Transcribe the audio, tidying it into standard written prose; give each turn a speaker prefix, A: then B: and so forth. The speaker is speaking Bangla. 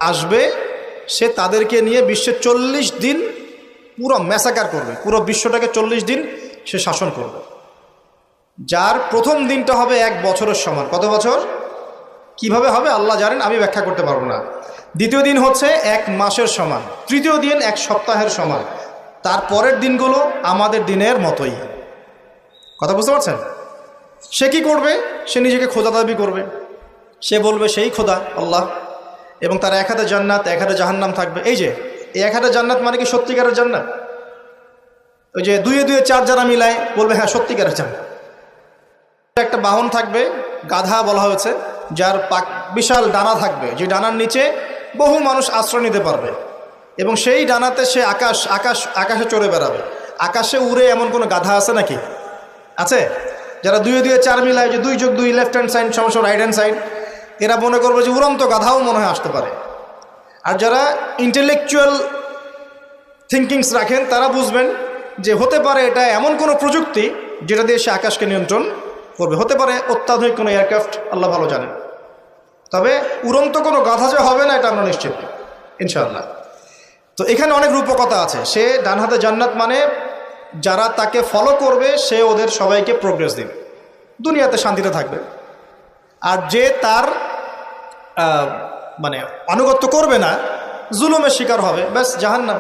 A: আসবে, সে তাদেরকে নিয়ে বিশ্বে 40 দিন পুরো ম্যাসাকার করবে, পুরো বিশ্বটাকে 40 দিন সে শাসন করবে। যার প্রথম দিনটা হবে 1 বছরের সমান। কত বছর? কিভাবে হবে আল্লাহ জানেন, আমি ব্যাখ্যা করতে পারবো না। দ্বিতীয় দিন হচ্ছে 1 মাসের সমান, তৃতীয় দিন 1 সপ্তাহের সমান, তারপরের দিনগুলো আমাদের দিনের মতোই। কথা বুঝতে পারছেন? সে কি করবে? সে নিজেকে খোদা দাবি করবে, সে বলবে সেই খোদা আল্লাহ, এবং তার 1 হাতে জান্নাত 1 হাতে জাহান্নাম থাকবে। এই যে এই 1 হাতে জান্নাত মানে কি সত্যিকারের জান্নাত? ওই যে 2 এ 2 এ 4 যারা মিলায় বলবে হ্যাঁ সত্যিকারের জান্নাত। একটা বাহন থাকবে, গাধা বলা হয়েছে, যার বিশাল ডানা থাকবে, যে ডানার নিচে বহু মানুষ আশ্রয় নিতে পারবে, এবং সেই ডানাতে সে আকাশে চড়ে বেড়াবে। আকাশে উড়ে এমন কোনো গাধা আছে নাকি? আছে? যারা 2 এ 2 এ 4 মিলায়, যে 2 যোগ 2 লেফট হ্যান্ড সাইড সমস্যা রাইট হ্যান্ড সাইড, এরা মনে করবে যে উড়ন্ত গাধাও মনে হয় আসতে পারে। আর যারা ইন্টেলেকচুয়াল থিঙ্কিংস রাখেন তারা বুঝবেন যে হতে পারে এটা এমন কোনো প্রযুক্তি যেটা দিয়ে সে আকাশকে নিয়ন্ত্রণ করবে। হতে পারে অত্যাধুনিক কোনো এয়ারক্রাফট, আল্লাহ ভালো জানেন। তবে উড়ন্ত কোনো গাধা যে হবে না এটা আমরা নিশ্চিত ইনশাআল্লাহ। তো এখানে অনেক রূপকথা আছে। সে ডান হাতে জান্নাত মানে যারা তাকে ফলো করবে সে ওদের সবাইকে প্রোগ্রেস দিবে, দুনিয়াতে শান্তিতে থাকবে। আর যে তার মানে আনুগত্য করবে না, জুলুমের শিকার হবে, ব্যাস জাহান্নাম।